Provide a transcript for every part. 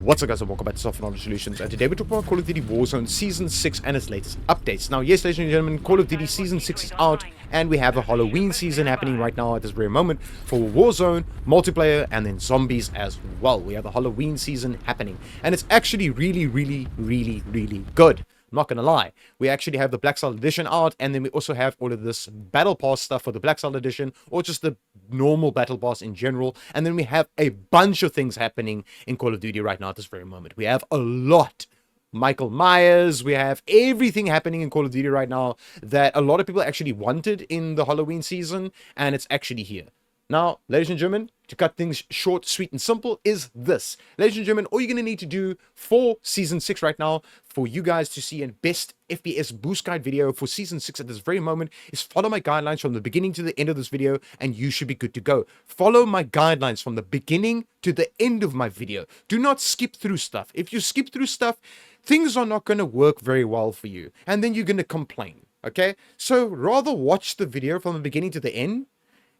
What's up guys, and welcome back to Software Knowledge Solutions, and today we're talking about Call of Duty Warzone Season 6 and its latest updates. Now yes, ladies and gentlemen, Call of Duty Season 6 is out, and we have a Halloween season happening right now at this very moment for Warzone, multiplayer, and then zombies as well. We have the Halloween season happening, and it's actually really good. I'm not gonna lie. We actually have the Black Cell Edition out, and then we also have all of this Battle Pass stuff for the Black Cell Edition, or just the normal Battle Pass in general. And then we have a bunch of things happening in Call of Duty right now at this very moment. We have a lot. Michael Myers, we have everything happening in Call of Duty right now that a lot of people actually wanted in the Halloween season, and it's actually here. Now, ladies and gentlemen, to cut things short, sweet, and simple is this. Ladies and gentlemen, all you're going to need to do for Season 6 right now, for you guys to see a best FPS boost guide video for Season 6 at this very moment, is follow my guidelines from the beginning to the end of this video, and you should be good to go. Follow my guidelines from the beginning to the end of my video. Do not skip through stuff. If you skip through stuff, things are not going to work very well for you, and then you're going to complain, okay? So rather watch the video from the beginning to the end,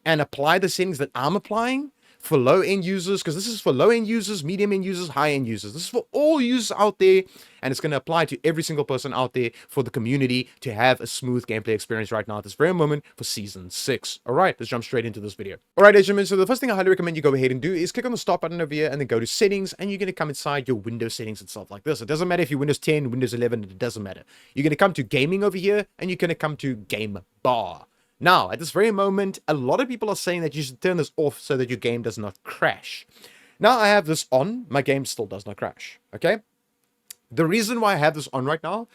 and apply the settings that I'm applying for low-end users, because this is for low-end users, medium-end users, high-end users. This is for all users out there, and it's going to apply to every single person out there for the community to have a smooth gameplay experience right now at this very moment for Season 6. All right, let's jump straight into this video. All right, gentlemen, so the first thing I highly recommend you go ahead and do is click on the start button over here and then go to settings, and you're going to come inside your Windows settings and stuff like this. It doesn't matter if you're Windows 10, Windows 11, it doesn't matter. You're going to come to gaming over here, and you're going to come to game bar. Now, at this very moment, a lot of people are saying that you should turn this off so that your game does not crash. Now, I have this on. My game still does not crash, okay? The reason why I have this on right now,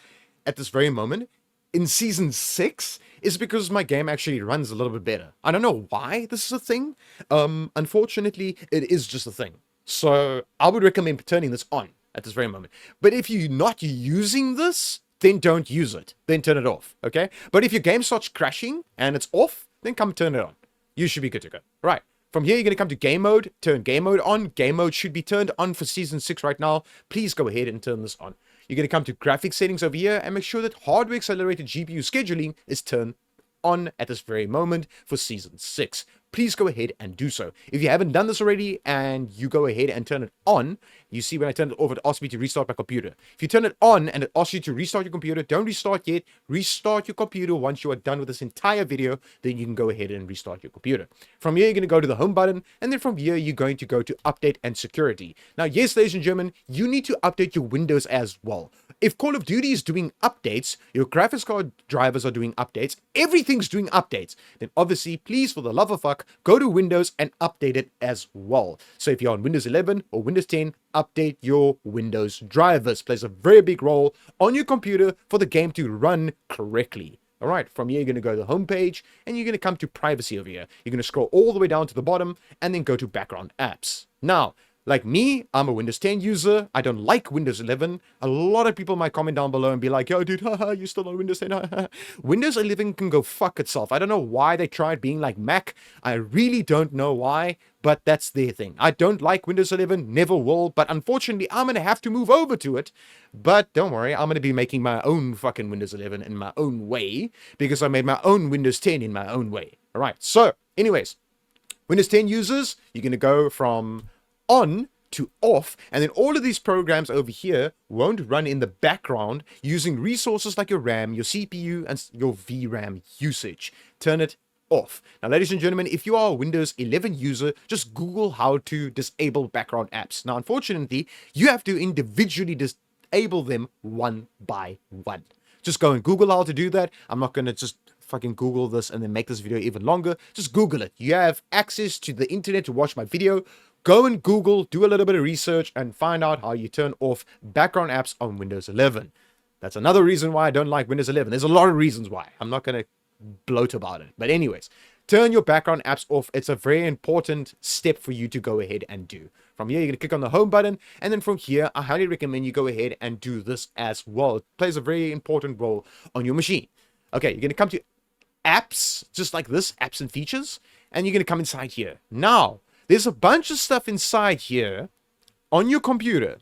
at this very moment, in Season 6, is because my game actually runs a little bit better. I don't know why this is a thing. Unfortunately, it is just a thing. So, I would recommend turning this on at this very moment. But if you're not using this, then don't use it. Then turn it off, okay? But if your game starts crashing and it's off, then come turn it on. You should be good to go. Right. From here, you're going to come to game mode, turn game mode on. Game mode should be turned on for Season 6 right now. Please go ahead and turn this on. You're going to come to graphics settings over here and make sure that hardware accelerated GPU scheduling is turned on at this very moment for Season 6. Please go ahead and do so. If you haven't done this already and you go ahead and turn it on, you see when I turn it off, it asks me to restart my computer. If you turn it on and it asks you to restart your computer, don't restart yet. Restart your computer once you are done with this entire video, then you can go ahead and restart your computer. From here, you're going to go to the home button, and then from here, you're going to go to update and security. Now, yes, ladies and gentlemen, you need to update your Windows as well. If Call of Duty is doing updates, your graphics card drivers are doing updates, everything's doing updates, then obviously, please, for the love of fuck, go to Windows and update it as well. So if you're on Windows 11 or Windows 10, update your Windows drivers. Plays a very big role on your computer for the game to run correctly. All right, from here, you're going to go to the home page, and you're going to come to privacy over here. You're going to scroll all the way down to the bottom, and then go to background apps. Now, like me, I'm a Windows 10 user. I don't like Windows 11. A lot of people might comment down below and be like, yo, dude, haha, you still on Windows 10? Windows 11 can go fuck itself. I don't know why they tried being like Mac. I really don't know why, but that's their thing. I don't like Windows 11, never will, but unfortunately, I'm going to have to move over to it. But don't worry, I'm going to be making my own fucking Windows 11 in my own way, because I made my own Windows 10 in my own way. All right, so anyways, Windows 10 users, you're going to go from on to off, and then all of these programs over here won't run in the background using resources like your RAM, your CPU, and your VRAM usage. Turn it off. Now, ladies and gentlemen, if you are a Windows 11 user, just Google how to disable background apps. Now, unfortunately, you have to individually disable them one by one. Just go and Google how to do that. I'm not going to just fucking Google this and then make this video even longer. Just Google it. You have access to the internet to watch my video. Go and Google, do a little bit of research, and find out how you turn off background apps on Windows 11. That's another reason why I don't like Windows 11. There's a lot of reasons why. I'm not going to bloat about it. But anyways, turn your background apps off. It's a very important step for you to go ahead and do. From here, you're going to click on the home button. And then from here, I highly recommend you go ahead and do this as well. It plays a very important role on your machine. Okay, you're going to come to apps, just like this, apps and features. And you're going to come inside here. Now, there's a bunch of stuff inside here on your computer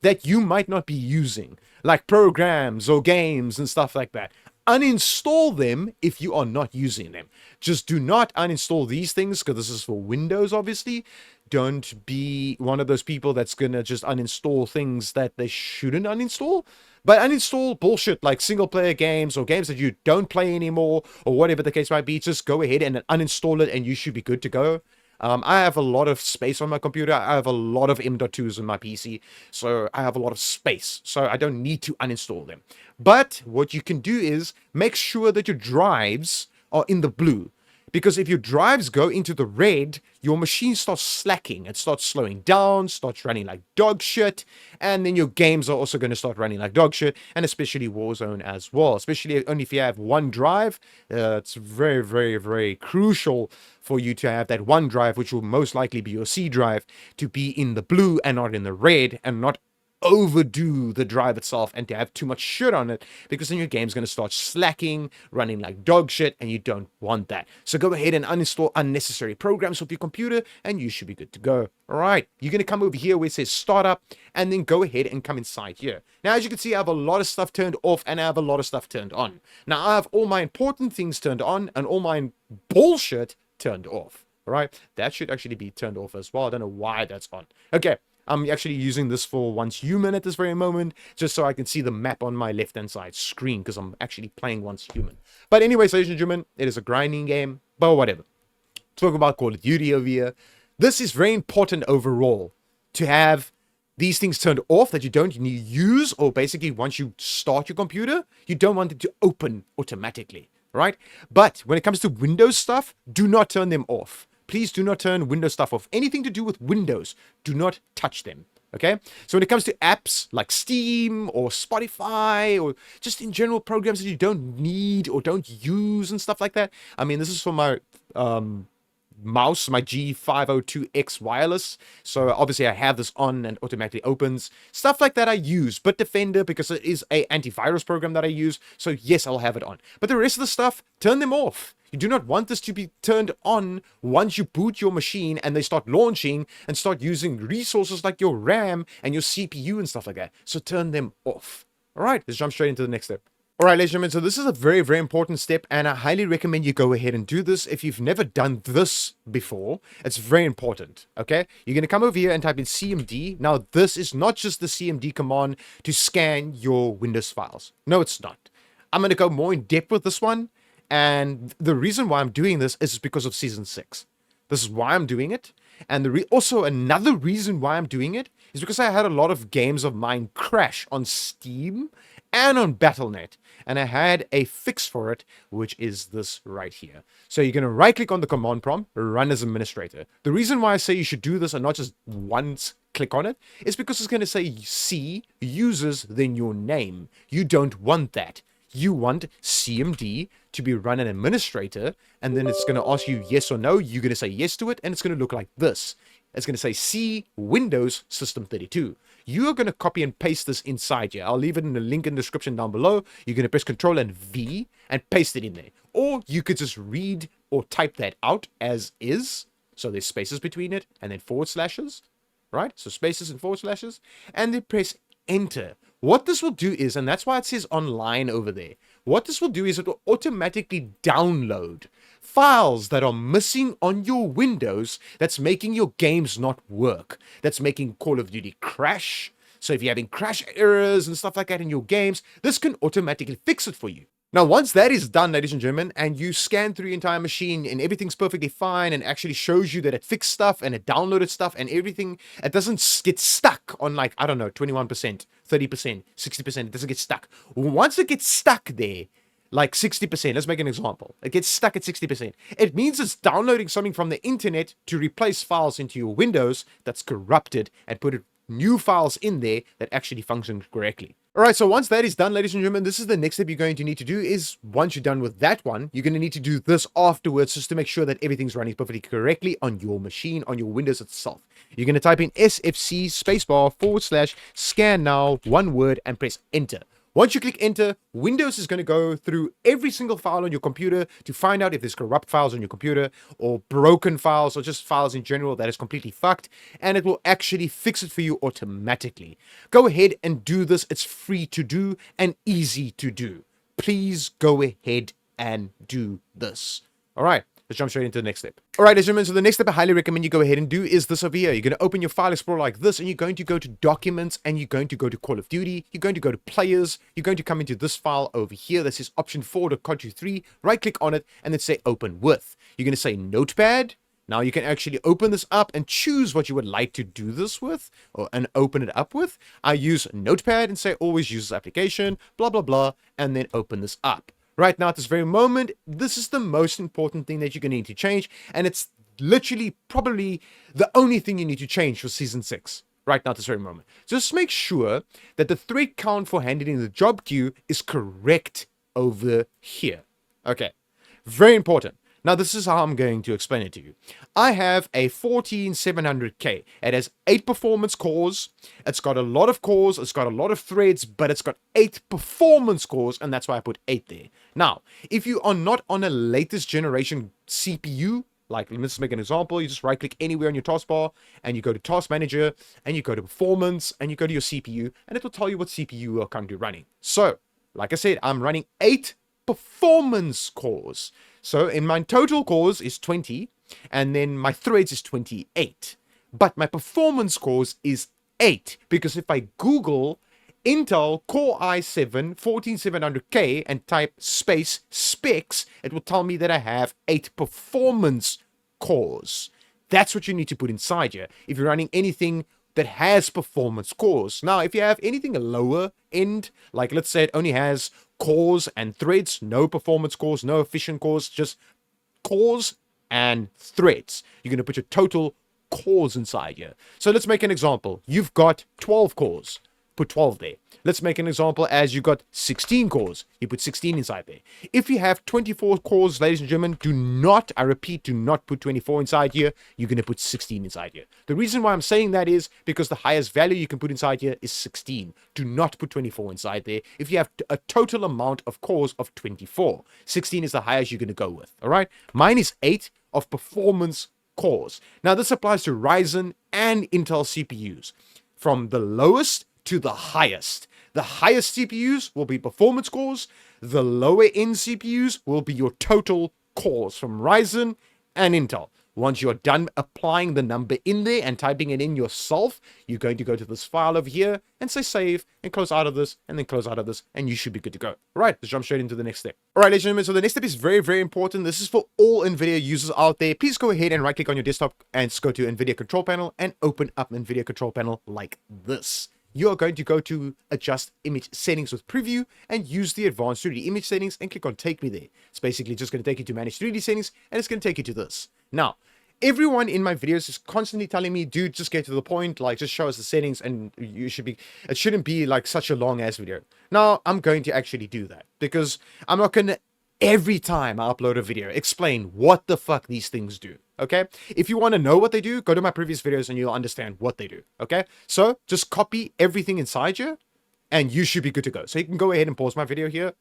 that you might not be using, like programs or games and stuff like that. Uninstall them if you are not using them. Just do not uninstall these things, because this is for Windows, obviously. Don't be one of those people that's gonna just uninstall things that they shouldn't uninstall. But uninstall bullshit like single player games or games that you don't play anymore or whatever the case might be. Just go ahead and uninstall it and you should be good to go. I have a lot of space on my computer. I have a lot of M.2s on my PC. So I have a lot of space. So I don't need to uninstall them. But what you can do is make sure that your drives are in the blue. Because if your drives go into the red, your machine starts slacking. It starts slowing down, starts running like dog shit. And then your games are also going to start running like dog shit. And especially Warzone as well. Especially only if you have one drive. It's very, very, very crucial for you to have that one drive, which will most likely be your C drive, to be in the blue and not in the red, and not overdo the drive itself and to have too much shit on it, because then your game's going to start slacking, running like dog shit, and you don't want that. So go ahead and uninstall unnecessary programs off your computer and you should be good to go. All right, you're going to come over here where it says startup and then go ahead and come inside here. Now, as you can see, I have a lot of stuff turned off and I have a lot of stuff turned on. Now, I have all my important things turned on and all my bullshit turned off. All right, that should actually be turned off as well. I don't know why that's on. Okay. I'm actually using this for Once Human at this very moment, just so I can see the map on my left-hand side screen, because I'm actually playing Once Human. But anyways, ladies and gentlemen, it is a grinding game, but whatever. Talk about Call of Duty over here. This is very important overall, to have these things turned off that you don't need to use, or basically once you start your computer, you don't want it to open automatically, right? But when it comes to Windows stuff, do not turn them off. Please do not turn Windows stuff off. Anything to do with Windows, do not touch them, okay? So when it comes to apps like Steam or Spotify or just in general programs that you don't need or don't use and stuff like that. I mean, this is for my mouse, my G502X wireless. So obviously I have this on and automatically opens. Stuff like that I use. Bitdefender, because it is a antivirus program that I use. So yes, I'll have it on. But the rest of the stuff, turn them off. You do not want this to be turned on once you boot your machine and they start launching and start using resources like your RAM and your CPU and stuff like that. So turn them off. All right, let's jump straight into the next step. All right, ladies and gentlemen, so this is a very, very important step, and I highly recommend you go ahead and do this. If you've never done this before, it's very important, okay? You're going to come over here and type in CMD. Now, this is not just the CMD command to scan your Windows files. No, it's not. I'm going to go more in depth with this one. And the reason why I'm doing this is because of Season 6. This is why I'm doing it. And also another reason why I'm doing it is because I had a lot of games of mine crash on Steam and on Battle.net. And I had a fix for it, which is this right here. So you're going to right click on the command prompt, run as administrator. The reason why I say you should do this and not just once click on it is because it's going to say C users then your name. You don't want that. You want CMD to be run an administrator, and then it's going to ask you yes or no. You're going to say yes to it, and it's going to look like this. It's going to say C Windows System 32. You are going to copy and paste this inside here. I'll leave it in the link in the description down below. You're going to press Control and V and paste it in there. Or you could just read or type that out as is. So there's spaces between it, and then forward slashes, right? So spaces and forward slashes, and then press Enter. What this will do is, and that's why it says online over there, what this will do is it will automatically download files that are missing on your Windows that's making your games not work, that's making Call of Duty crash. So if you're having crash errors and stuff like that in your games, this can automatically fix it for you. Now, once that is done, ladies and gentlemen, and you scan through your entire machine and everything's perfectly fine and actually shows you that it fixed stuff and it downloaded stuff and everything, it doesn't get stuck on like, I don't know, 21%, 30%, 60%. It doesn't get stuck. Once it gets stuck there, like 60%, let's make an example. It gets stuck at 60%. It means it's downloading something from the internet to replace files into your Windows that's corrupted and put new files in there that actually function correctly. All right, so once that is done, ladies and gentlemen, this is the next step you're going to need to do is once you're done with that one, you're going to need to do this afterwards just to make sure that everything's running perfectly correctly on your machine, on your Windows itself. You're going to type in SFC spacebar / scan now, one word, and press enter. Once you click enter, Windows is going to go through every single file on your computer to find out if there's corrupt files on your computer or broken files or just files in general that is completely fucked, and it will actually fix it for you automatically. Go ahead and do this. It's free to do and easy to do. Please go ahead and do this. All right. let's jump straight into the next step. All right, gentlemen, so the next step I highly recommend you go ahead and do is this over here. You're going to open your file explorer like this, and you're going to go to documents, and you're going to go to Call of Duty. You're going to go to players. You're going to come into this file over here. This is option 4.3. Right click on it and then say open with. You're going to say notepad. Now you can actually open this up and choose what you would like to do this with and open it up with. I use notepad and say always use this application, blah, blah, blah, and then open this up. Right now at this very moment, this is the most important thing that you're going to need to change. And it's literally probably the only thing you need to change for Season 6. Right now at this very moment. Just make sure that the thread count for handling the job queue is correct over here. Okay, very important. Now, this is how I'm going to explain it to you. I have a 14700K. It has 8 performance cores. It's got a lot of cores. It's got a lot of threads, but it's got 8 performance cores, and that's why I put 8 there. Now, if you are not on a latest generation CPU, like let's make an example, you just right click anywhere on your taskbar, and you go to Task Manager, and you go to Performance, and you go to your CPU, and it will tell you what CPU you are currently running. So, like I said, I'm running 8 performance cores. So in my total cores is 20, and then my threads is 28. But my performance cores is 8, because if I Google Intel Core i7 14700K and type space specs, it will tell me that I have 8 performance cores. That's what you need to put inside here if you're running anything that has performance cores. Now, if you have anything lower end, like let's say it only has cores and threads, no performance cores, no efficient cores, just cores and threads, you're going to put your total cores inside here. So let's make an example. You've got 12 cores. Put 12 there. Let's make an example as you got 16 cores. You put 16 inside there. If you have 24 cores, ladies and gentlemen, do not, I repeat, do not put 24 inside here. You're going to put 16 inside here. The reason why I'm saying that is because the highest value you can put inside here is 16. Do not put 24 inside there. If you have a total amount of cores of 24, 16 is the highest you're going to go with. All right. Mine is 8 of performance cores. Now, this applies to Ryzen and Intel CPUs. From the lowest to the highest. The highest CPUs will be performance cores. The lower end CPUs will be your total cores from Ryzen and Intel. Once you're done applying the number in there and typing it in yourself, you're going to go to this file over here and say save and close out of this and then close out of this, and you should be good to go. All right, let's jump straight into the next step. All right, ladies and gentlemen, so the next step is very, very important. This is for all Nvidia users out there. Please go ahead and right click on your desktop and just go to Nvidia control panel and open up Nvidia control panel like this. You are going to go to adjust image settings with preview and use the advanced 3D image settings and click on take me there. It's basically just going to take you to manage 3D settings, and it's going to take you to this. Now, everyone in my videos is constantly telling me, dude, just get to the point, like just show us the settings, and you should be, it shouldn't be like such a long ass video. Now, I'm going to actually do that because I'm not going to every time I upload a video explain what the fuck these things do. Okay, if you want to know what they do, go to my previous videos and you'll understand what they do. Okay, so just copy everything inside you and you should be good to go. So you can go ahead and pause my video here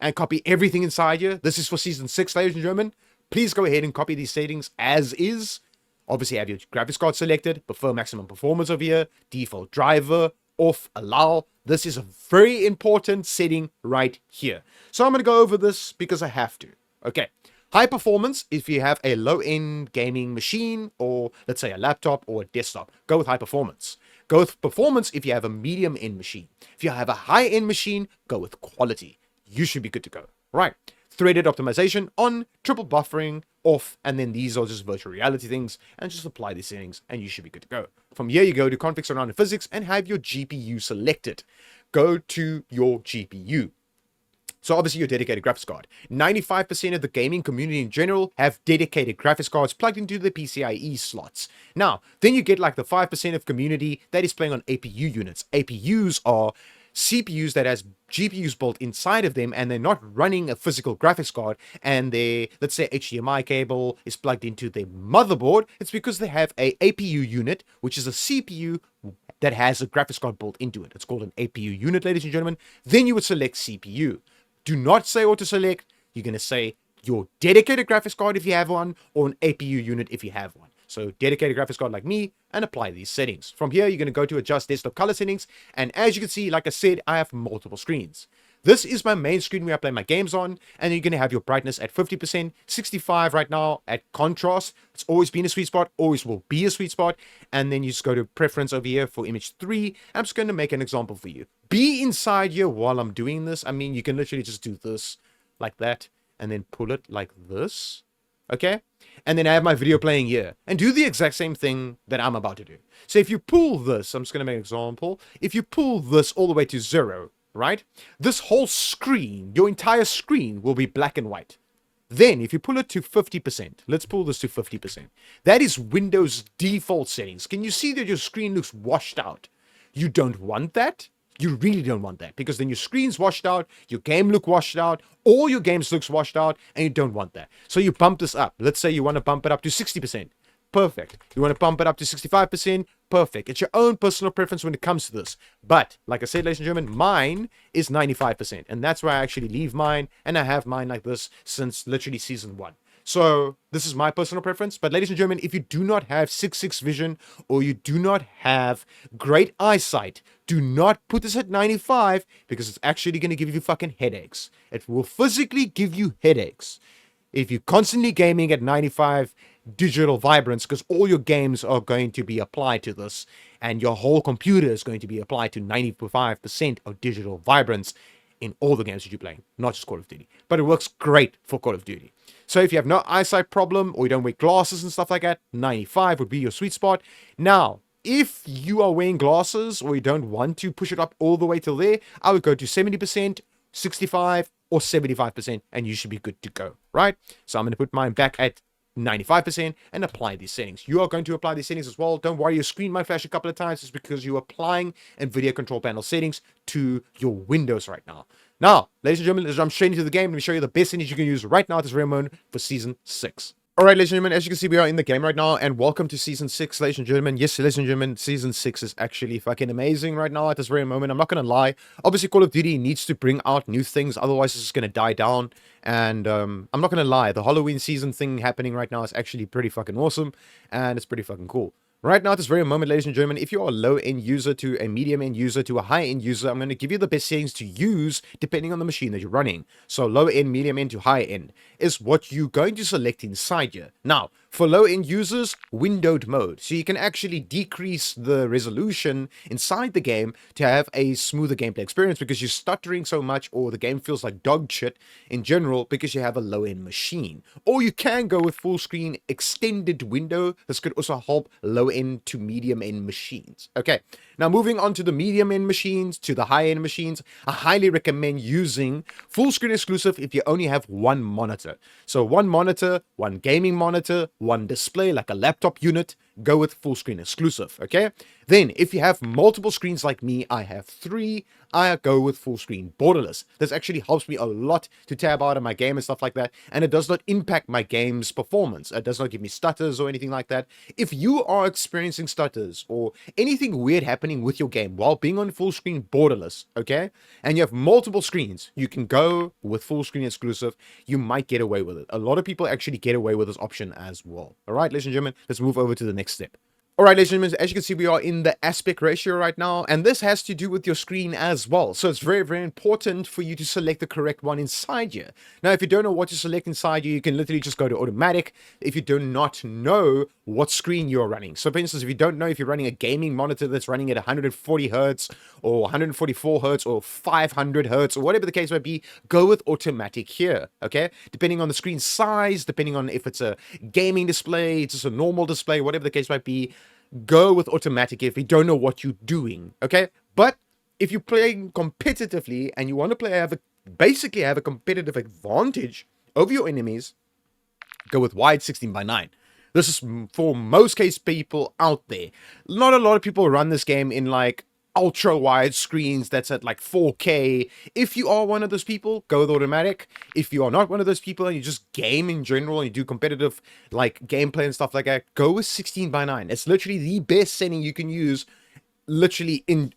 and copy everything inside you. This is for Season 6, ladies and gentlemen. Please go ahead and copy these settings as is. Obviously, have your graphics card selected, prefer maximum performance over here, default driver, off, allow. This is a very important setting right here. So I'm going to go over this because I have to. Okay. High performance, if you have a low-end gaming machine, or let's say a laptop or a desktop, go with high performance. Go with performance if you have a medium-end machine. If you have a high-end machine, go with quality. You should be good to go. Right. Threaded optimization on, triple buffering off, and then these are just virtual reality things, and just apply these settings, and you should be good to go. From here, you go to config surrounding physics and have your GPU selected. Go to your GPU. So obviously your dedicated graphics card. 95% of the gaming community in general have dedicated graphics cards plugged into the PCIe slots. Now, then you get like the 5% of community that is playing on APU units. APUs are CPUs that has GPUs built inside of them, and they're not running a physical graphics card, and their, let's say, HDMI cable is plugged into their motherboard. It's because they have a APU unit, which is a CPU that has a graphics card built into it. It's called an APU unit, ladies and gentlemen. Then you would select CPU. Do not say auto select. You're going to say your dedicated graphics card if you have one, or an APU unit if you have one. So dedicated graphics card like me, and apply these settings. From here, you're going to go to adjust desktop color settings. And as you can see, like I said, I have multiple screens. This is my main screen where I play my games on, and you're going to have your brightness at 50%, 65 right now at contrast. It's always been a sweet spot, always will be a sweet spot. And then you just go to preference over here for image 3. I'm just going to make an example for you. Be inside here while I'm doing this. I mean, you can literally just do this like that, and then pull it like this. Okay, and then I have my video playing here, and do the exact same thing that I'm about to do. So if you pull this, I'm just going to make an example. If you pull this all the way to 0, right, this whole screen, your entire screen will be black and white. Then if you pull it to 50%, let's pull this to 50%. That is Windows default settings. Can you see that your screen looks washed out? You don't want that. You really don't want that, because then your screen's washed out, your game look washed out, all your games looks washed out, and you don't want that. So you bump this up. Let's say you want to bump it up to 60%. Perfect. You want to bump it up to 65%. Perfect. It's your own personal preference when it comes to this. But like I said, ladies and gentlemen, mine is 95%, and that's where I actually leave mine, and I have mine like this since literally season 1. So this is my personal preference. But ladies and gentlemen, if you do not have 6/6 vision, or you do not have great eyesight, do not put this at 95, because it's actually going to give you fucking headaches. It will physically give you headaches if you're constantly gaming at 95 digital vibrance, because all your games are going to be applied to this, and your whole computer is going to be applied to 95% of digital vibrance in all the games that you're playing, not just Call of Duty. But it works great for Call of Duty. So if you have no eyesight problem, or you don't wear glasses and stuff like that, 95 would be your sweet spot. Now, if you are wearing glasses, or you don't want to push it up all the way till there, I would go to 70%, 65, or 75%, and you should be good to go, right? So I'm going to put mine back at 95% and apply these settings. You are going to apply these settings as well. Don't worry, your screen might flash a couple of times. It's because you're applying Nvidia control panel settings to your Windows right now. Now, ladies and gentlemen, let's jump straight into the game. Let me show you the best settings you can use right now at this very moment for Season 6. Alright, ladies and gentlemen, as you can see, we are in the game right now, and welcome to Season 6, ladies and gentlemen. Yes, ladies and gentlemen, Season 6 is actually fucking amazing right now at this very moment. I'm not going to lie. Obviously, Call of Duty needs to bring out new things, otherwise it's just going to die down. And I'm not going to lie, the Halloween season thing happening right now is actually pretty fucking awesome, and it's pretty fucking cool. Right now, at this very moment, ladies and gentlemen, if you are a low-end user to a medium-end user to a high-end user, I'm going to give you the best settings to use depending on the machine that you're running. So low-end, medium-end to high-end is what you're going to select inside here. Now, for low-end users, windowed mode. So you can actually decrease the resolution inside the game to have a smoother gameplay experience, because you're stuttering so much, or the game feels like dog shit in general because you have a low-end machine. Or you can go with full-screen extended window. This could also help low-end to medium-end machines. Okay, now moving on to the medium-end machines, to the high-end machines, I highly recommend using full-screen exclusive if you only have one monitor. So one monitor, one gaming monitor, one display like a laptop unit, go with full screen exclusive. Okay, then if you have multiple screens like me, I have 3, I go with full screen borderless. This actually helps me a lot to tab out of my game and stuff like that, and it does not impact my game's performance. It does not give me stutters or anything like that. If you are experiencing stutters or anything weird happening with your game while being on full screen borderless, okay, and you have multiple screens, you can go with full screen exclusive. You might get away with it. A lot of people actually get away with this option as well. All right, ladies and gentlemen, let's move over to the next step. Alright, ladies and gentlemen, as you can see, we are in the aspect ratio right now, and this has to do with your screen as well. So it's very, very important for you to select the correct one inside you. Now, if you don't know what to select inside you can literally just go to automatic if you do not know what screen you're running. So for instance, if you don't know if you're running a gaming monitor that's running at 140 hertz or 144 hertz or 500 hertz or whatever the case might be, go with automatic here, okay? Depending on the screen size, depending on if it's a gaming display, it's just a normal display, whatever the case might be, go with automatic if you don't know what you're doing, okay? But if you're playing competitively and you want to play, basically have a competitive advantage over your enemies, go with wide 16:9. This is for most case people out there. Not a lot of people run this game in like ultra wide screens that's at like 4K. If you are one of those people, go with automatic. If you are not one of those people and you just game in general and you do competitive like gameplay and stuff like that, go with 16:9. It's literally the best setting you can use literally in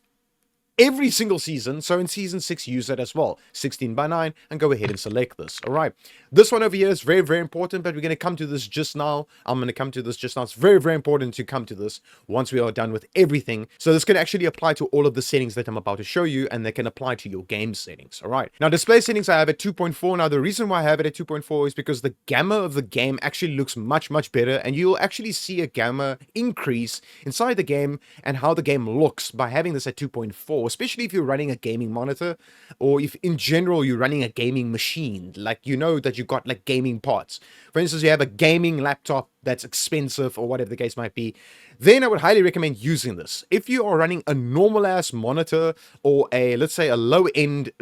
every single season. So in season 6, use that as well. 16:9, and go ahead and select this. All right. This one over here is very, very important, but we're going to come to this just now. I'm going to come to this just now. It's very, very important to come to this once we are done with everything. So this can actually apply to all of the settings that I'm about to show you, and they can apply to your game settings. All right. Now, display settings I have at 2.4. Now, the reason why I have it at 2.4 is because the gamma of the game actually looks much, much better, and you'll actually see a gamma increase inside the game and how the game looks by having this at 2.4, especially if you're running a gaming monitor, or if in general you're running a gaming machine, like you know that you've got like gaming parts. For instance, you have a gaming laptop that's expensive or whatever the case might be, then I would highly recommend using this. If you are running a normal ass monitor or a, let's say, a low end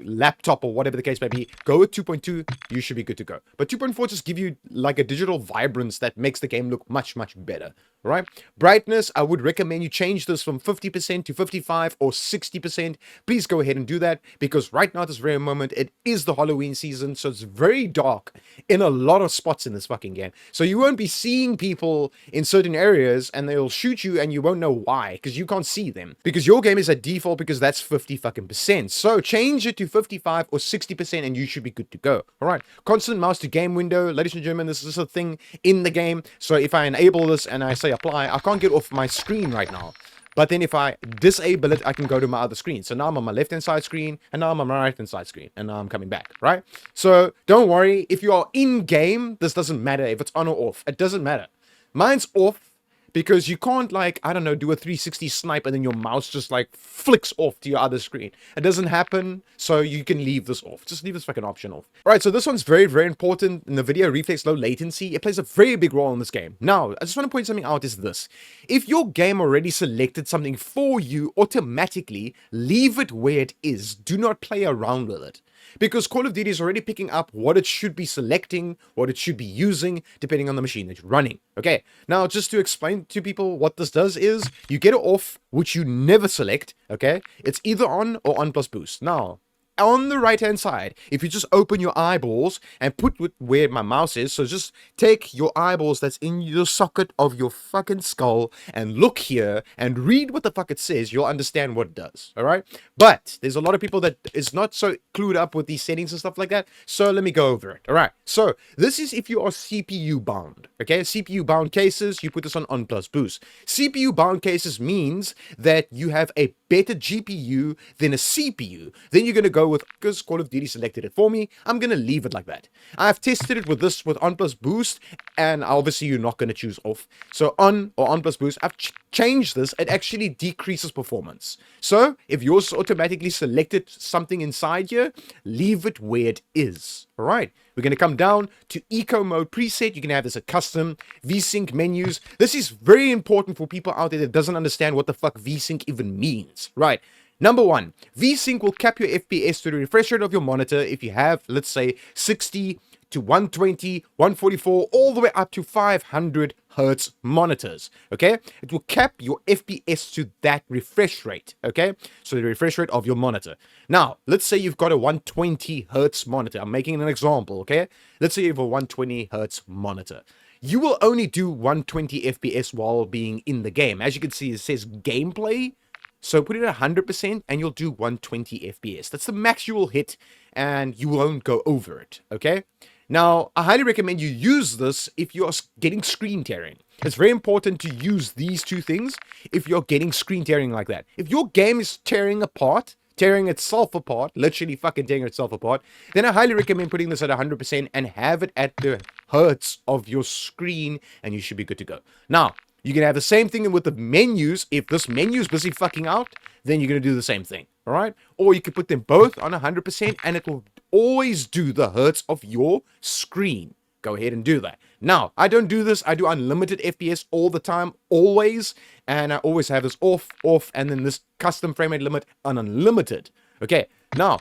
laptop or whatever the case may be, go with 2.2, you should be good to go. But 2.4 just give you like a digital vibrance that makes the game look much, much better. Right? Brightness, I would recommend you change this from 50% to 55 or 60%. Please go ahead and do that, because right now at this very moment, it is the Halloween season, so it's very dark in a lot of spots in this fucking game. So you won't be seeing people in certain areas and they'll shoot you and you won't know why, because you can't see them. Because your game is at default, because that's 50 fucking percent. So change it to 55 or 60% and you should be good to go. All right. Constant mouse to game window. Ladies and gentlemen, this is a thing in the game. So if I enable this and I say apply, I can't get off my screen right now. But then if I disable it, I can go to my other screen. So now I'm on my left-hand side screen, and now I'm on my right-hand side screen, and now I'm coming back, right? So don't worry. If you are in-game, this doesn't matter if it's on or off. It doesn't matter. Mine's off, because you can't, like, I don't know, do a 360 snipe and then your mouse just like flicks off to your other screen. It doesn't happen, so you can leave this off. Just leave this fucking option off. All right, so this one's very, very important. Nvidia Reflex Low Latency, it plays a very big role in this game. Now, I just want to point something out is this. If your game already selected something for you automatically, leave it where it is. Do not play around with it. Because Call of Duty is already picking up what it should be selecting, what it should be using, depending on the machine that you're running. Okay, now just to explain to people what this does is, you get it off, which you never select, okay? It's either on or on plus boost. Now, on the right hand side, if you just open your eyeballs and put where my mouse is, so just take your eyeballs that's in your socket of your fucking skull and look here and read what the fuck it says, you'll understand what it does. All right, but there's a lot of people that is not so clued up with these settings and stuff like that, so let me go over it. All right, so this is if you are CPU bound. Okay, CPU bound cases, you put this on plus boost. CPU bound cases means that you have a better GPU than a CPU. Then you're going to go with, because Call of Duty selected it for me, I'm going to leave it like that. I've tested it with this with on plus boost, and obviously you're not going to choose off. So on or on plus boost, I've changed this. It actually decreases performance. So if yours automatically selected something inside here, leave it where it is. All right, we're going to come down to eco mode preset. You can have this a custom VSync menus. This is very important for people out there that doesn't understand what the fuck VSync even means. Right. Number one, VSync will cap your FPS to the refresh rate of your monitor if you have, let's say, 60 to 120, 144, all the way up to 500 hertz monitors. Okay, it will cap your FPS to that refresh rate. Okay, so the refresh rate of your monitor. Now, let's say you've got a 120 hertz monitor. I'm making an example. Okay, let's say you have a 120 hertz monitor. You will only do 120 FPS while being in the game. As you can see, it says gameplay. So put it at 100% and you'll do 120 FPS. That's the max you will hit and you won't go over it, okay? Now, I highly recommend you use this if you're getting screen tearing. It's very important to use these two things if you're getting screen tearing like that. If your game is tearing itself apart, literally fucking tearing itself apart, then I highly recommend putting this at 100% and have it at the hertz of your screen and you should be good to go. Now, you can have the same thing with the menus. If this menu is busy fucking out, then you're going to do the same thing, all right? Or you can put them both on 100% and it will always do the hertz of your screen. Go ahead and do that. Now, I don't do this. I do unlimited FPS all the time, always. And I always have this off, and then this custom frame rate limit on unlimited. Okay, now,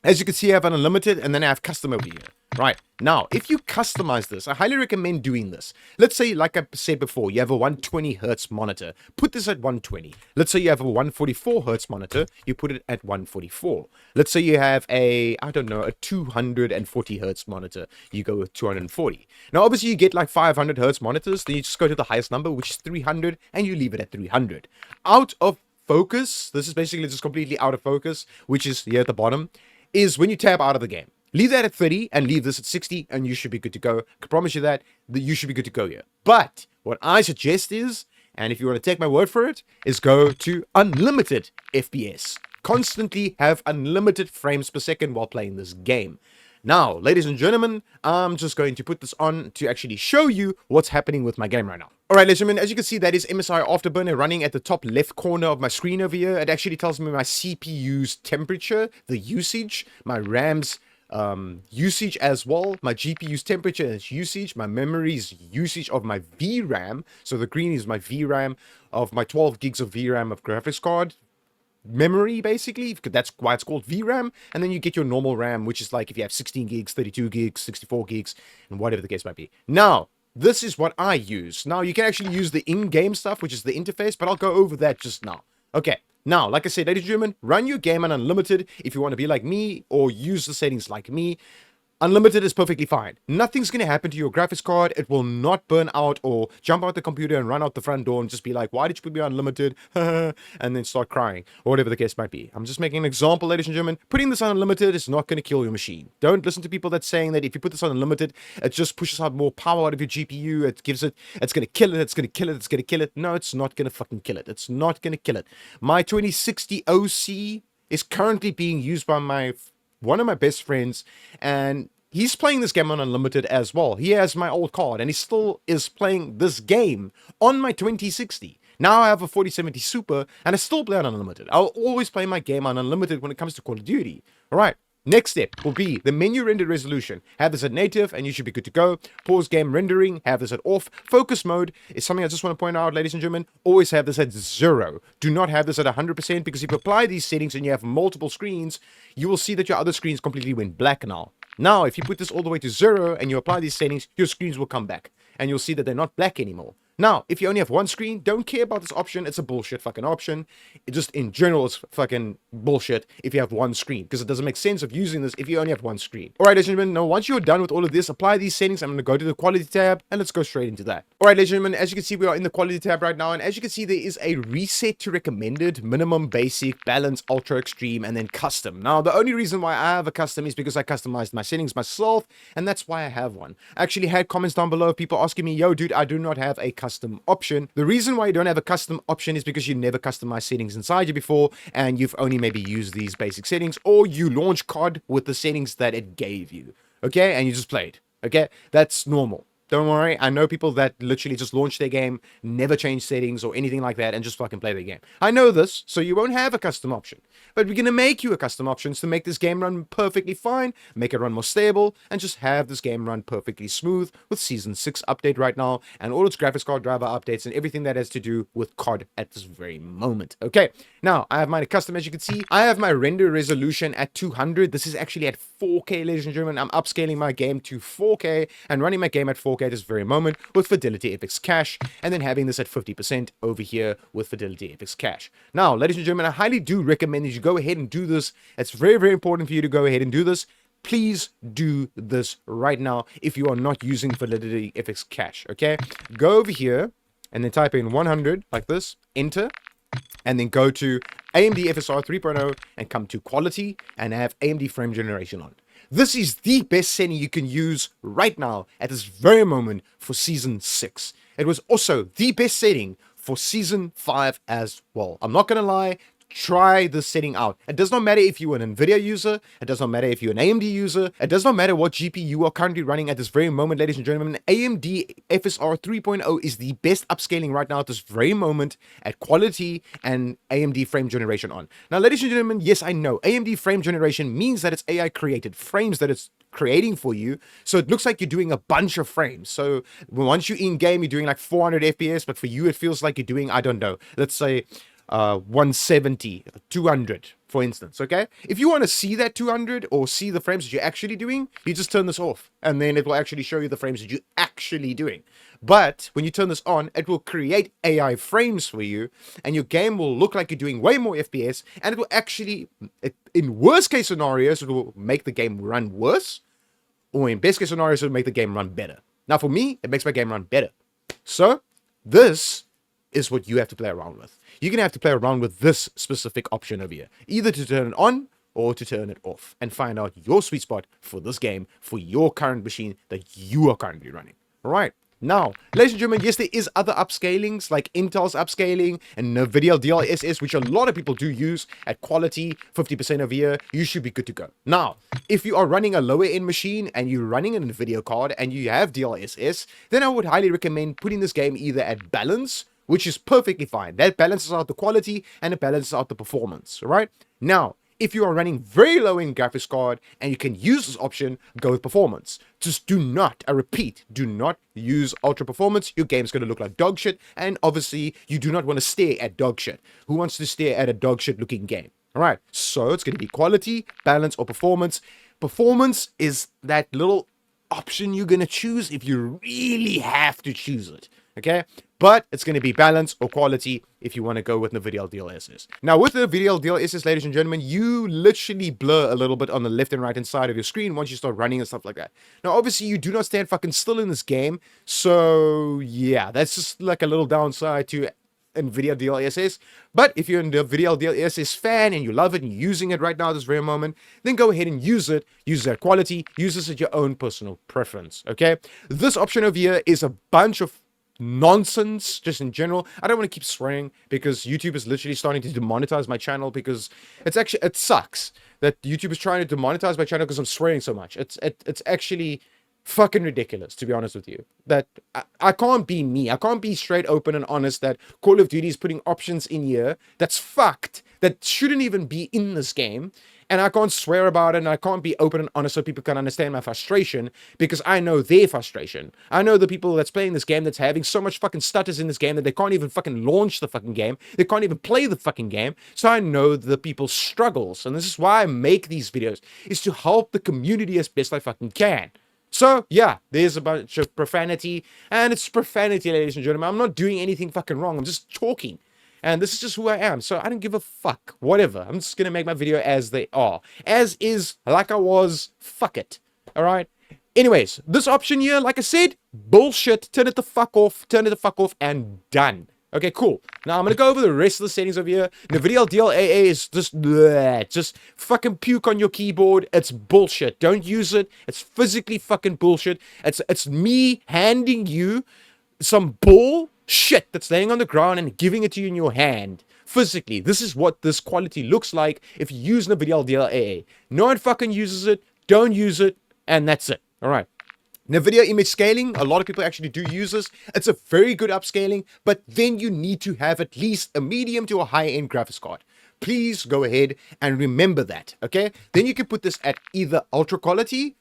as you can see, I have an unlimited and then I have custom over here. Right, now, if you customize this, I highly recommend doing this. Let's say, like I said before, you have a 120 hertz monitor. Put this at 120. Let's say you have a 144 hertz monitor. You put it at 144. Let's say you have a 240 hertz monitor. You go with 240. Now, obviously, you get like 500 hertz monitors. Then you just go to the highest number, which is 300, and you leave it at 300. Out of focus, this is basically just completely out of focus, which is here at the bottom, is when you tab out of the game. Leave that at 30 and leave this at 60 and you should be good to go. I can promise you that you should be good to go here. But what I suggest is, and if you want to take my word for it, is go to unlimited FPS. Constantly have unlimited frames per second while playing this game. Now, ladies and gentlemen, I'm just going to put this on to actually show you what's happening with my game right now. Alright, ladies and gentlemen, as you can see, that is MSI Afterburner running at the top left corner of my screen over here. It actually tells me my CPU's temperature, the usage, my RAM's usage as well, my GPU's temperature and usage, my memory's usage of my VRAM. So the green is my VRAM of my 12 gigs of VRAM of graphics card memory, basically. That's why it's called VRAM. And then you get your normal RAM, which is like if you have 16 gigs, 32 gigs, 64 gigs, and whatever the case might be. Now, this is what I use. Now, you can actually use the in-game stuff, which is the interface, but I'll go over that just now. Okay. Now, like I said, ladies and gentlemen, run your game on unlimited if you want to be like me or use the settings like me. Unlimited is perfectly fine. Nothing's going to happen to your graphics card. It will not burn out or jump out the computer and run out the front door and just be like, why did you put me on unlimited? And then start crying or whatever the case might be. I'm just making an example, ladies and gentlemen. Putting this on unlimited is not going to kill your machine. Don't listen to people that's saying that if you put this on unlimited, it just pushes out more power out of your GPU. It gives it, it's going to kill it. It's going to kill it. It's going to kill it. No, it's not going to fucking kill it. It's not going to kill it. My 2060 OC is currently being used by one of my best friends, and he's playing this game on unlimited as well. He has my old card, and he still is playing this game on my 2060. Now I have a 4070 Super, and I still play on unlimited. I'll always play my game on unlimited when it comes to Call of Duty. All right. Next step will be the menu render resolution. Have this at native and you should be good to go. Pause game rendering, have this at off. Focus mode is something I just want to point out, ladies and gentlemen. Always have this at 0. Do not have this at 100% because if you apply these settings and you have multiple screens, you will see that your other screens completely went black now. Now, if you put this all the way to 0 and you apply these settings, your screens will come back and you'll see that they're not black anymore. Now, if you only have one screen, don't care about this option. It's a bullshit fucking option. It just, in general, it's fucking bullshit if you have one screen, because it doesn't make sense of using this if you only have one screen. Alright, ladies and gentlemen, now once you're done with all of this, apply these settings. I'm going to go to the quality tab, and let's go straight into that. Alright, ladies and gentlemen, as you can see, we are in the quality tab right now, and as you can see, there is a reset to recommended, minimum, basic, balance, ultra, extreme, and then custom. Now, the only reason why I have a custom is because I customized my settings myself, and that's why I have one. I actually had comments down below of people asking me, yo, dude, I do not have a custom option. The reason why you don't have a custom option is because you never customized settings inside you before, and you've only maybe used these basic settings, or you launch COD with the settings that it gave you, okay, and you just played, okay? That's normal. Don't worry, I know people that literally just launch their game, never change settings or anything like that, and just fucking play their game. I know this, so you won't have a custom option. But we're going to make you a custom option to make this game run perfectly fine, make it run more stable, and just have this game run perfectly smooth with Season 6 update right now, and all its graphics card driver updates, and everything that has to do with COD at this very moment. Okay, now, I have mine custom, as you can see. I have my render resolution at 200. This is actually at 4K, ladies and gentlemen. I'm upscaling my game to 4K, and running my game at 4K at this very moment with Fidelity FX Cache, and then having this at 50% over here with Fidelity FX Cache. Now, ladies and gentlemen, I highly do recommend that you go ahead and do this. It's very, very important for you to go ahead and do this. Please do this right now if you are not using Fidelity FX Cache, okay? Go over here and then type in 100 like this, enter, and then go to AMD FSR 3.0 and come to quality and have AMD frame generation on. This is the best setting you can use right now at this very moment for Season 6. It was also the best setting for Season 5 as well. I'm not going to lie. Try this setting out. It does not matter if you're an Nvidia user. It does not matter if you're an AMD user. It does not matter what GPU you are currently running at this very moment, ladies and gentlemen. AMD FSR 3.0 is the best upscaling right now at this very moment at quality and AMD frame generation on. Now, ladies and gentlemen, yes, I know AMD frame generation means that it's AI created frames that it's creating for you, so it looks like you're doing a bunch of frames. So once you're in game, you're doing like 400 FPS, but for you it feels like you're doing, I don't know, let's say 170, 200, for instance, okay? If you want to see that 200 or see the frames that you're actually doing, you just turn this off, and then it will actually show you the frames that you're actually doing. But when you turn this on, it will create AI frames for you, and your game will look like you're doing way more FPS, and it will actually, in worst case scenarios, it will make the game run worse, or in best case scenarios, it will make the game run better. Now, for me, it makes my game run better. So, this is what you have to play around with. You're going to have to play around with this specific option over here, either to turn it on or to turn it off, and find out your sweet spot for this game, for your current machine that you are currently running. All right. Now, ladies and gentlemen, yes, there is other upscalings like Intel's upscaling and Nvidia DLSS, which a lot of people do use at quality, 50% over here. You should be good to go. Now, if you are running a lower end machine and you're running an Nvidia card and you have DLSS, then I would highly recommend putting this game either at balance, which is perfectly fine. That balances out the quality and it balances out the performance. All right. Now, if you are running very low end graphics card and you can use this option, go with performance. Just do not, I repeat, do not use ultra performance. Your game's going to look like dog shit. And obviously you do not want to stare at dog shit. Who wants to stare at a dog shit looking game? All right. So it's going to be quality, balance, or performance. Performance is that little option you're going to choose if you really have to choose it. Okay, but it's going to be balance or quality if you want to go with Nvidia DLSS. Now, with the Nvidia DLSS, ladies and gentlemen, you literally blur a little bit on the left and right hand side of your screen once you start running and stuff like that. Now, obviously, you do not stand fucking still in this game. So, yeah, that's just like a little downside to Nvidia DLSS. But if you're a Nvidia DLSS fan and you love it and you're using it right now at this very moment, then go ahead and use it. Use that quality. Use this at your own personal preference. Okay, this option over here is a bunch of nonsense just in general. I don't want to keep swearing because YouTube is literally starting to demonetize my channel, because it sucks that YouTube is trying to demonetize my channel because I'm swearing so much. It's actually fucking ridiculous, to be honest with you, that I can't be me. I can't be straight open and honest that Call of Duty is putting options in here that's fucked, that shouldn't even be in this game. And I can't swear about it, and I can't be open and honest so people can understand my frustration, because I know their frustration. I know the people that's playing this game that's having so much fucking stutters in this game that they can't even fucking launch the fucking game. They can't even play the fucking game. So I know the people's struggles. And this is why I make these videos, is to help the community as best I fucking can. So, yeah, there's a bunch of profanity, and it's profanity, ladies and gentlemen. I'm not doing anything fucking wrong. I'm just talking. And this is just who I am. So I don't give a fuck. Whatever. I'm just going to make my video as they are. As is, like I was. Fuck it. Alright? Anyways, this option here, like I said, bullshit. Turn it the fuck off. Turn it the fuck off and done. Okay, cool. Now I'm going to go over the rest of the settings over here. Nvidia DLAA is just fucking puke on your keyboard. It's bullshit. Don't use it. It's physically fucking bullshit. It's me handing you some bullshit that's laying on the ground and giving it to you in your hand. Physically, this is what this quality looks like if you use Nvidia DLAA. No one fucking uses it. Don't use it. And that's it. All right. Nvidia image scaling, a lot of people actually do use this. It's a very good upscaling, but then you need to have at least a medium to a high-end graphics card. Please go ahead and remember that, okay? Then you can put this at either ultra quality,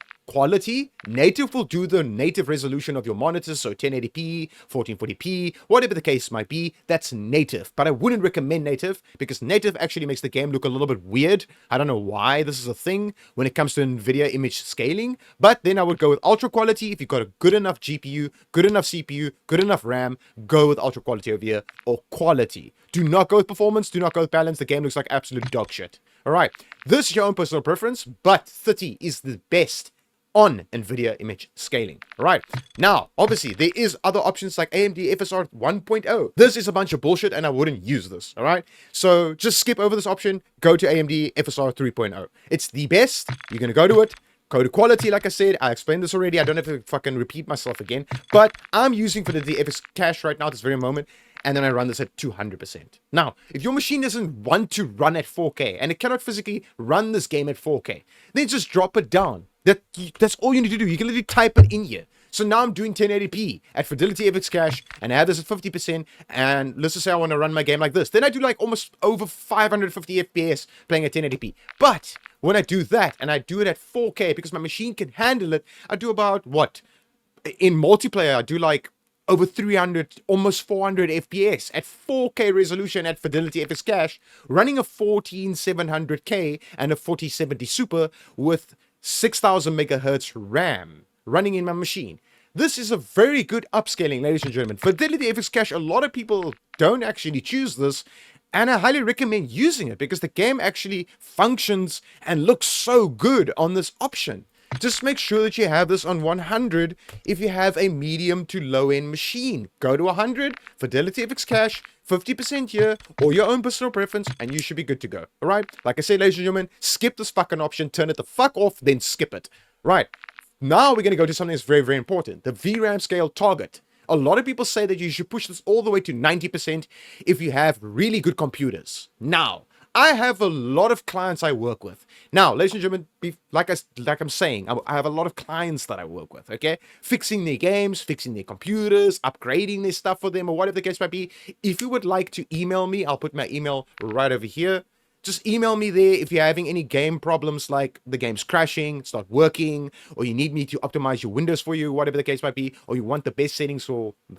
native will do the native resolution of your monitors, so 1080p, 1440p, whatever the case might be, that's native. But I wouldn't recommend native, because native actually makes the game look a little bit weird. I don't know why this is a thing when it comes to NVIDIA image scaling, but then I would go with ultra quality. If you've got a good enough GPU, good enough CPU, good enough RAM, go with ultra quality over here, or quality. Do not go with performance, do not go with balance. The game looks like absolute dog shit. Alright, this is your own personal preference, but 30 is the best on NVIDIA image scaling. Right. Now, obviously, there is other options like AMD FSR 1.0. This is a bunch of bullshit, and I wouldn't use this. All right. So just skip over this option. Go to AMD FSR 3.0. It's the best. You're going to go to it. Go to quality, like I said. I explained this already. I don't have to fucking repeat myself again. But I'm using for the DFS cache right now at this very moment. And then I run this at 200%. Now, if your machine doesn't want to run at 4K, and it cannot physically run this game at 4K, then just drop it down. That's all you need to do. You can literally type it in here. So now I'm doing 1080p at Fidelity FX Cache, and I have this at 50%, and let's just say I want to run my game like this. Then I do like almost over 550 FPS playing at 1080p. But when I do that, and I do it at 4K, because my machine can handle it, I do about, what? In multiplayer, I do like over 300, almost 400 FPS at 4K resolution at Fidelity FX Cache, running a 14700K and a 4070 Super with 6000 megahertz RAM running in my machine. This is a very good upscaling, ladies and gentlemen. Fidelity FX Cache, a lot of people don't actually choose this, and I highly recommend using it because the game actually functions and looks so good on this option. Just make sure that you have this on 100 if you have a medium to low-end machine. Go to 100, Fidelity FX Cache, 50% here, or your own personal preference, and you should be good to go. Alright? Like I said, ladies and gentlemen, skip this fucking option, turn it the fuck off, then skip it. Right. Now we're going to go to something that's very, very important. The VRAM scale target. A lot of people say that you should push this all the way to 90% if you have really good computers. Now, I have a lot of clients I work with. Now, ladies and gentlemen, like I'm saying, I have a lot of clients that I work with, okay? Fixing their games, fixing their computers, upgrading their stuff for them, or whatever the case might be. If you would like to email me, I'll put my email right over here. Just email me there if you're having any game problems, like the game's crashing, it's not working, or you need me to optimize your Windows for you, whatever the case might be, or you want the best settings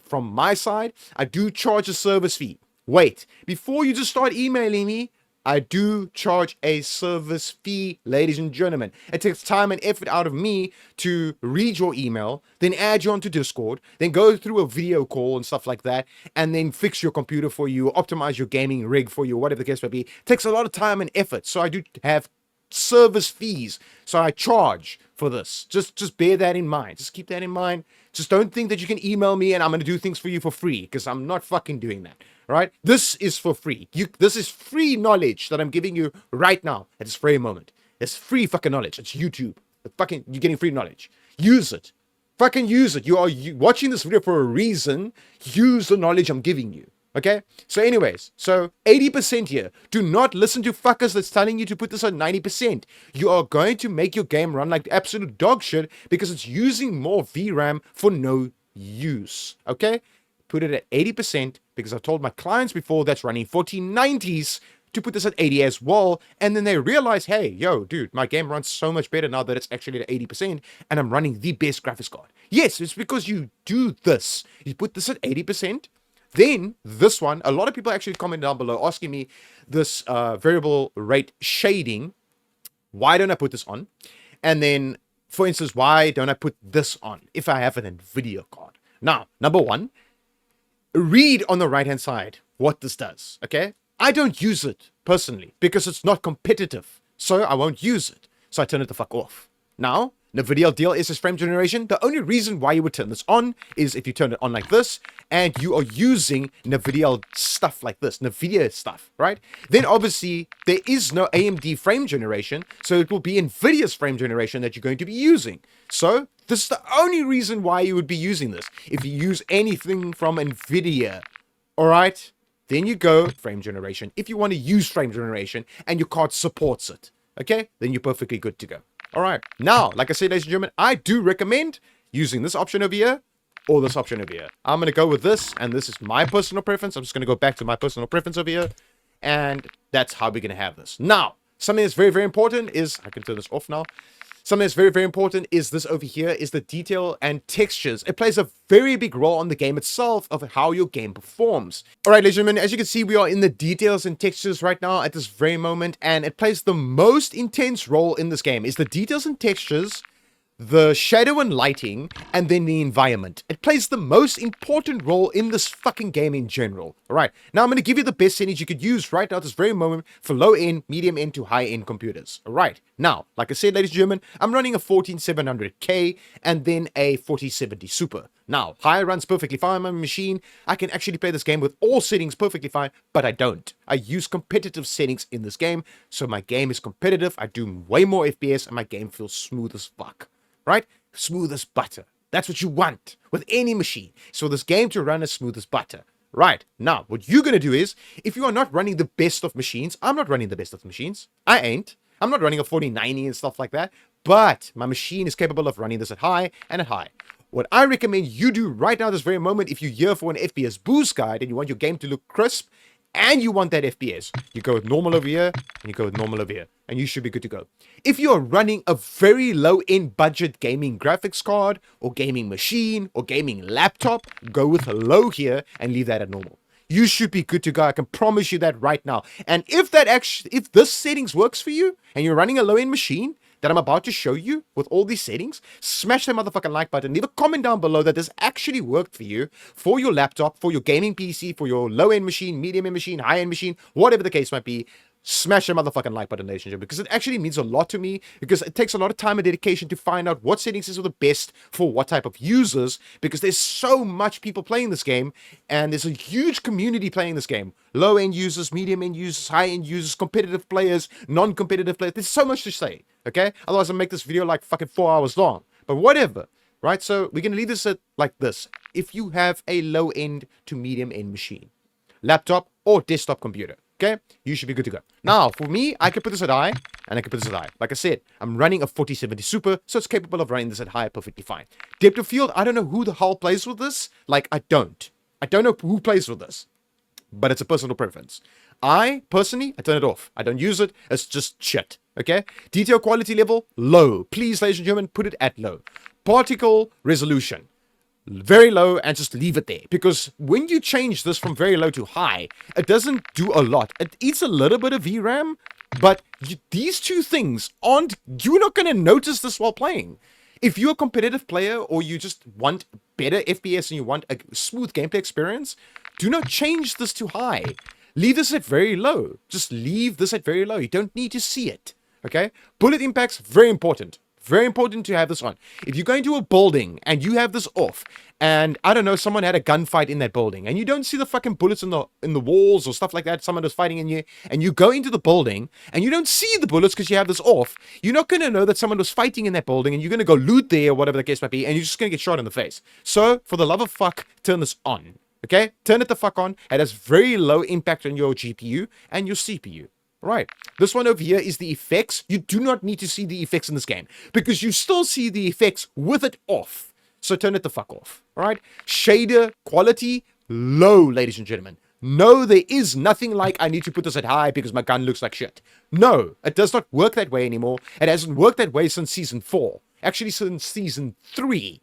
from my side. I do charge a service fee. Wait, before you just start emailing me, I do charge a service fee, ladies and gentlemen. It takes time and effort out of me to read your email, then add you onto Discord, then go through a video call and stuff like that, and then fix your computer for you, optimize your gaming rig for you, whatever the case may be. It takes a lot of time and effort, so I do have service fees, so I charge for this. Just bear that in mind. Just keep that in mind. Just don't think that you can email me and I'm going to do things for you for free, because I'm not fucking doing that. Right? This is for free. This is free knowledge that I'm giving you right now at this very moment. It's free fucking knowledge. It's YouTube. You're getting free knowledge. Use it. Fucking use it. You are watching this video for a reason. Use the knowledge I'm giving you. Okay? So anyways, 80% here. Do not listen to fuckers that's telling you to put this on 90%. You are going to make your game run like absolute dog shit because it's using more VRAM for no use. Okay? Put it at 80% because I've told my clients before that's running 4090s to put this at 80 as well, and then they realize, hey, yo, dude, my game runs so much better now that it's actually at 80% and I'm running the best graphics card. Yes, it's because you do this. You put this at 80%, then this one, a lot of people actually comment down below asking me this variable rate shading, why don't I put this on? And then, for instance, why don't I put this on if I have an Nvidia card? Now, number one, read on the right hand side what this does. Okay, I don't use it personally because it's not competitive, so I won't use it, so I turn it the fuck off. Now, Nvidia DLSS frame generation, the only reason why you would turn this on is if you turn it on like this and you are using Nvidia stuff like this, Nvidia stuff, right? Then obviously there is no AMD frame generation, so it will be Nvidia's frame generation that you're going to be using. So this is the only reason why you would be using this. If you use anything from Nvidia, all right, then you go frame generation. If you want to use frame generation and your card supports it, okay, then you're perfectly good to go. All right. Now, like I said, ladies and gentlemen, I do recommend using this option over here or this option over here. I'm going to go with this, and this is my personal preference. I'm just going to go back to my personal preference over here, and that's how we're going to have this. Now, something that's very, very important is, I can turn this off now. Something that's very, very important is this over here is the detail and textures. It plays a very big role on the game itself of how your game performs. All right, ladies and gentlemen, as you can see, we are in the details and textures right now at this very moment, and it plays the most intense role in this game. Is the details and textures, the shadow and lighting, and then the environment. It plays the most important role in this fucking game in general. All right, now I'm going to give you the best settings you could use right now at this very moment for low-end, medium-end to high-end computers. All right, now, like I said, ladies and gentlemen, I'm running a 14700K and then a 4070 Super. Now, high runs perfectly fine on my machine. I can actually play this game with all settings perfectly fine, but I don't. I use competitive settings in this game, so my game is competitive. I do way more FPS, and my game feels smooth as fuck. Right? Smooth as butter. That's what you want with any machine. So this game to run as smooth as butter. Right. Now, what you're going to do is, if you are not running the best of machines, I'm not running the best of machines. I ain't. I'm not running a 4090 and stuff like that. But my machine is capable of running this at high and at high. What I recommend you do right now, this very moment, if you're here for an FPS boost guide and you want your game to look crisp, and you want that FPS, you go with normal over here, and you go with normal over here, and you should be good to go. If you are running a very low-end budget gaming graphics card, or gaming machine, or gaming laptop, go with low here, and leave that at normal. You should be good to go. I can promise you that right now. And if this settings works for you, and you're running a low-end machine, that I'm about to show you with all these settings, smash that motherfucking like button. Leave a comment down below that this actually worked for you, for your laptop, for your gaming PC, for your low-end machine, medium-end machine, high-end machine, whatever the case might be. smash that motherfucking like button, ladies and gentlemen, because it actually means a lot to me, because it takes a lot of time and dedication to find out what settings is the best for what type of users, because there's so much people playing this game, and there's a huge community playing this game. Low-end users, medium-end users, high-end users, competitive players, non-competitive players. There's so much to say, okay? Otherwise, I'll make this video like fucking 4 hours long. But whatever, right? So we're going to leave this at like this. If you have a low-end to medium-end machine, laptop or desktop computer, okay, you should be good to go. Now, for me, I can put this at high, and I can put this at high. Like I said, I'm running a 4070 Super, so it's capable of running this at high perfectly fine. Depth of field, I don't know who the hell plays with this. Like, I don't know who plays with this, but it's a personal preference. I, personally, I turn it off. I don't use it. It's just shit, okay? Detail quality level, low. Please, ladies and gentlemen, put it at low. Particle resolution, very low, and just leave it there, because when you change this from very low to high, it doesn't do a lot. It eats a little bit of VRAM, but these two things you're not going to notice this while playing. If you're a competitive player, or you just want better FPS and you want a smooth gameplay experience, do not change this to high. Leave this at very low. Just leave this at very low. You don't need to see it, okay? Bullet impacts, very important. Very important to have this on. If you go into a building and you have this off, and I don't know, someone had a gunfight in that building, and you don't see the fucking bullets in the walls or stuff like that, someone was fighting in you, and you go into the building and you don't see the bullets because you have this off, you're not going to know that someone was fighting in that building, and you're going to go loot there or whatever the case might be, and you're just going to get shot in the face. So, for the love of fuck, turn this on. Okay? Turn it the fuck on. It has very low impact on your GPU and your CPU. Right, this one over here is the effects. You do not need to see the effects in this game, because you still see the effects with it off. So turn it the fuck off. All right, shader quality, low, ladies and gentlemen. No, there is nothing like I need to put this at high because my gun looks like shit. No, it does not work that way anymore. It hasn't worked that way since Season 4. Actually, since Season 3.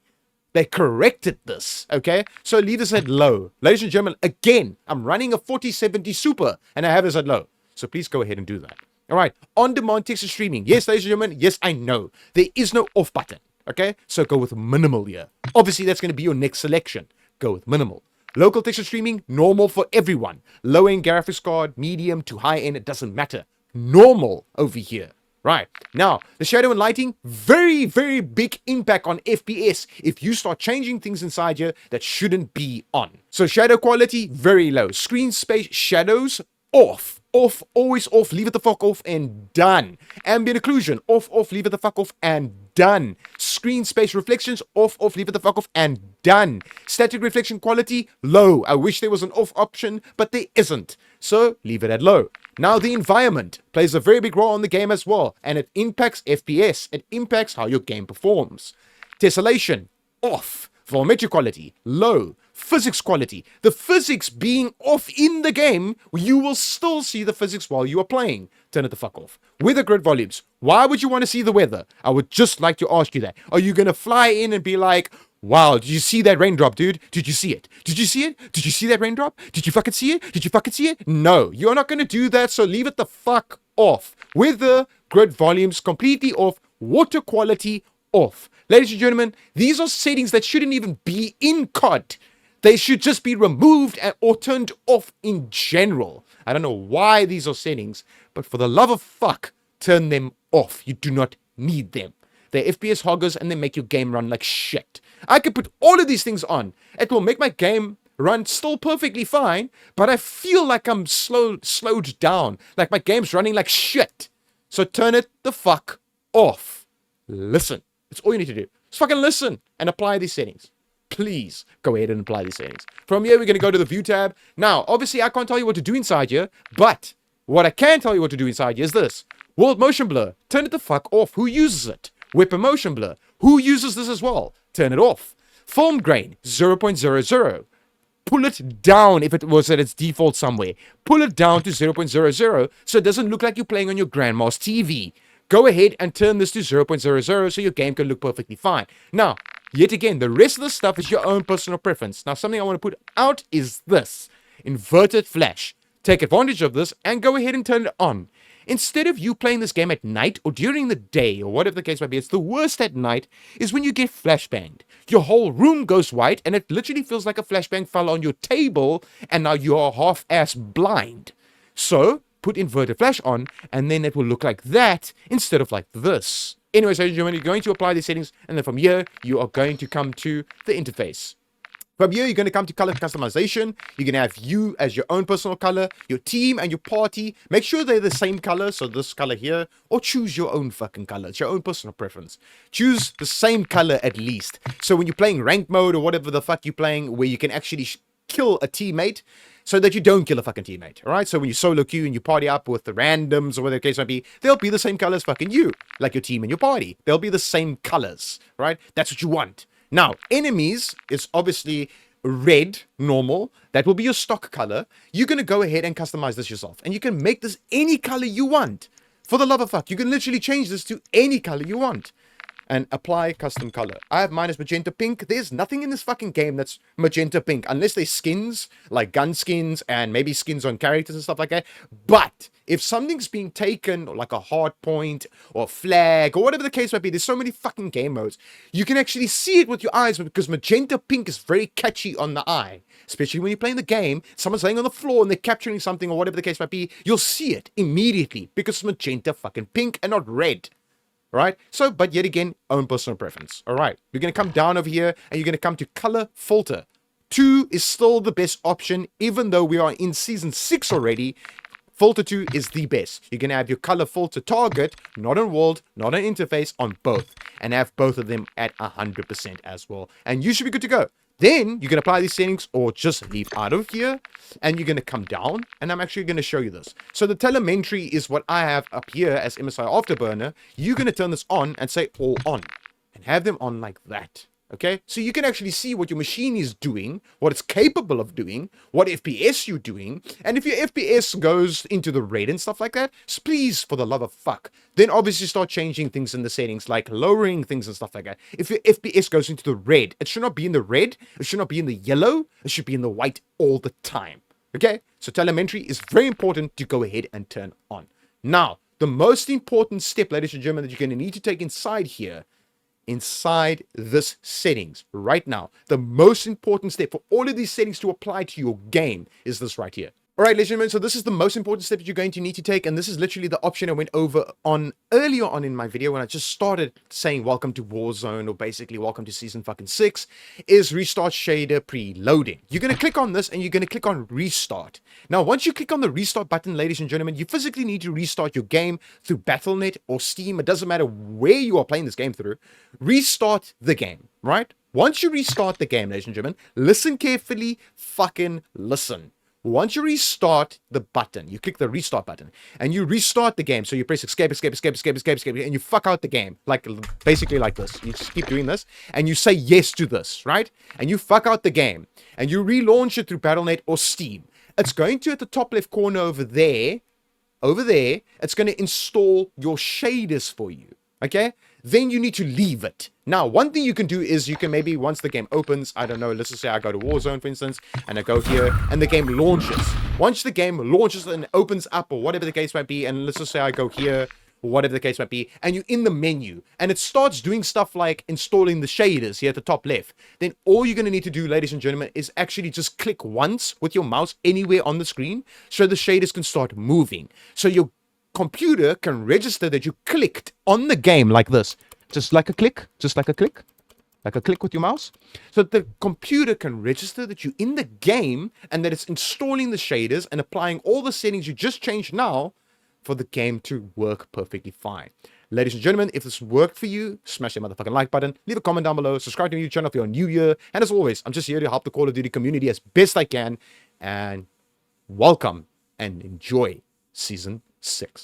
They corrected this, okay? So leave this at low. Ladies and gentlemen, again, I'm running a 4070 Super, and I have this at low. So please go ahead and do that. All right, on-demand text streaming. Yes, ladies and gentlemen, yes, I know. There is no off button, okay? So go with minimal here. Obviously, that's going to be your next selection. Go with minimal. Local text streaming, normal for everyone. Low-end graphics card, medium to high-end, it doesn't matter. Normal over here. Right, now, the shadow and lighting, very, very big impact on FPS if you start changing things inside here that shouldn't be on. So shadow quality, very low. Screen space, shadows, off. Off, always off, leave it the fuck off, and done. Ambient occlusion, off, leave it the fuck off, and done. Screen space reflections, off, leave it the fuck off, and done. Static reflection quality, low. I wish there was an off option, but there isn't. So, leave it at low. Now, the environment plays a very big role in the game as well, and it impacts FPS. It impacts how your game performs. Tessellation, off. Volumetric quality, low. Physics quality, the physics being off in the game, you will still see the physics while you are playing. Turn it the fuck off. Weather grid volumes, why would you want to see the weather? I would just like to ask you that. Are you going to fly in and be like, wow, did you see that raindrop, dude? Did you see it? Did you see it? Did you see that raindrop? Did you fucking see it? Did you fucking see it? No, you're not going to do that, so leave it the fuck off. Weather grid volumes completely off. Water quality off. Ladies and gentlemen, these are settings that shouldn't even be in COD. They should just be removed or turned off in general. I don't know why these are settings, but for the love of fuck, turn them off. You do not need them. They're FPS hoggers and they make your game run like shit. I could put all of these things on. It will make my game run still perfectly fine, but I feel like I'm slowed down, like my game's running like shit. So turn it the fuck off. Listen. That's all you need to do. Just fucking listen and apply these settings. Please go ahead and apply these settings. From here, we're going to go to the view tab. Now, obviously, I can't tell you what to do inside here, but what I can tell you what to do inside here is this. World motion blur. Turn it the fuck off. Who uses it? Weapon motion blur. Who uses this as well? Turn it off. Film grain. 0.00. Pull it down if it was at its default somewhere. Pull it down to 0.00 so it doesn't look like you're playing on your grandma's TV. Go ahead and turn this to 0.00 so your game can look perfectly fine. Now, yet again, the rest of the stuff is your own personal preference. Now, something I want to put out is this. Inverted flash. Take advantage of this and go ahead and turn it on. Instead of you playing this game at night or during the day or whatever the case might be, it's the worst at night is when you get flashbanged. Your whole room goes white and it literally feels like a flashbang fell on your table and now you are half-ass blind. So, put inverted flash on, and then it will look like that instead of like this. Anyways, ladies and gentlemen, you're going to apply these settings, and then from here, you are going to come to the interface. From here, you're going to come to color customization. You're going to have you as your own personal color, your team and your party. Make sure they're the same color, so this color here, or choose your own fucking color. It's your own personal preference. Choose the same color at least. So when you're playing ranked mode or whatever the fuck you're playing, where you can actually kill a teammate, so that you don't kill a fucking teammate, all right? So when you solo queue and you party up with the randoms or whatever the case might be, they'll be the same color as fucking you, like your team and your party. They'll be the same colors, right? That's what you want. Now, enemies is obviously red, normal. That will be your stock color. You're going to go ahead and customize this yourself. And you can make this any color you want. For the love of fuck, you can literally change this to any color you want. And apply custom color. I have mine as magenta pink. There's nothing in this fucking game that's magenta pink, unless there's skins, like gun skins, and maybe skins on characters and stuff like that. But if something's being taken, like a hard point, or flag, or whatever the case might be, there's so many fucking game modes. You can actually see it with your eyes, because magenta pink is very catchy on the eye. Especially when you're playing the game, someone's laying on the floor and they're capturing something, or whatever the case might be, you'll see it immediately, because it's magenta fucking pink and not red. Right? So, but yet again, own personal preference. All right. You're going to come down over here and you're going to come to color filter. 2 is still the best option, even though we are in season 6 already. Filter 2 is the best. You're going to have your color filter target, not on world, not on interface, on both. And have both of them at 100% as well. And you should be good to go. Then you can apply these settings or just leave out of here, and you're going to come down, and I'm actually going to show you this. So the telemetry is what I have up here as MSI Afterburner. You're going to turn this on and say all on, and have them on like that. Okay, so you can actually see what your machine is doing, what it's capable of doing, what FPS you're doing, and if your FPS goes into the red and stuff like that, please, for the love of fuck, then obviously start changing things in the settings, like lowering things and stuff like that. If your FPS goes into the red, it should not be in the red, it should not be in the yellow, it should be in the white all the time. Okay, so telemetry is very important to go ahead and turn on. Now, the most important step, ladies and gentlemen, that you're going to need to take inside here, inside this settings right now, the most important step for all of these settings to apply to your game is this right here. All right, ladies and gentlemen, so this is the most important step that you're going to need to take, and this is literally the option I went over on earlier on in my video when I just started saying welcome to Warzone, or basically welcome to season fucking 6, is restart shader preloading. You're going to click on this and you're going to click on restart. Now, once you click on the restart button, ladies and gentlemen, you physically need to restart your game through Battle.net or Steam. It doesn't matter where you are playing this game through. Restart the game, right? Once you restart the game, ladies and gentlemen, listen carefully, fucking listen. Once you restart the button, you click the restart button, and you restart the game. So you press escape, escape, escape, escape, escape, escape, and you fuck out the game. Like, basically like this. You just keep doing this, and you say yes to this, right? And you fuck out the game, and you relaunch it through Battle.net or Steam. It's going to, at the top left corner over there, it's going to install your shaders for you, okay? Then you need to leave it. Now, one thing you can do is you can maybe, once the game opens, I don't know, let's just say I go to Warzone, for instance, and I go here, and the game launches. Once the game launches and opens up, or whatever the case might be, and let's just say I go here, or whatever the case might be, and you're in the menu, and it starts doing stuff like installing the shaders here at the top left, then all you're going to need to do, ladies and gentlemen, is actually just click once with your mouse anywhere on the screen, so the shaders can start moving. So your computer can register that you clicked on the game like this, just like a click with your mouse. So the computer can register that you're in the game and that it's installing the shaders and applying all the settings you just changed now for the game to work perfectly fine. Ladies and gentlemen, if this worked for you, smash that motherfucking like button, leave a comment down below, subscribe to my YouTube channel if you're new here, and as always, I'm just here to help the Call of Duty community as best I can, and welcome and enjoy Season 6.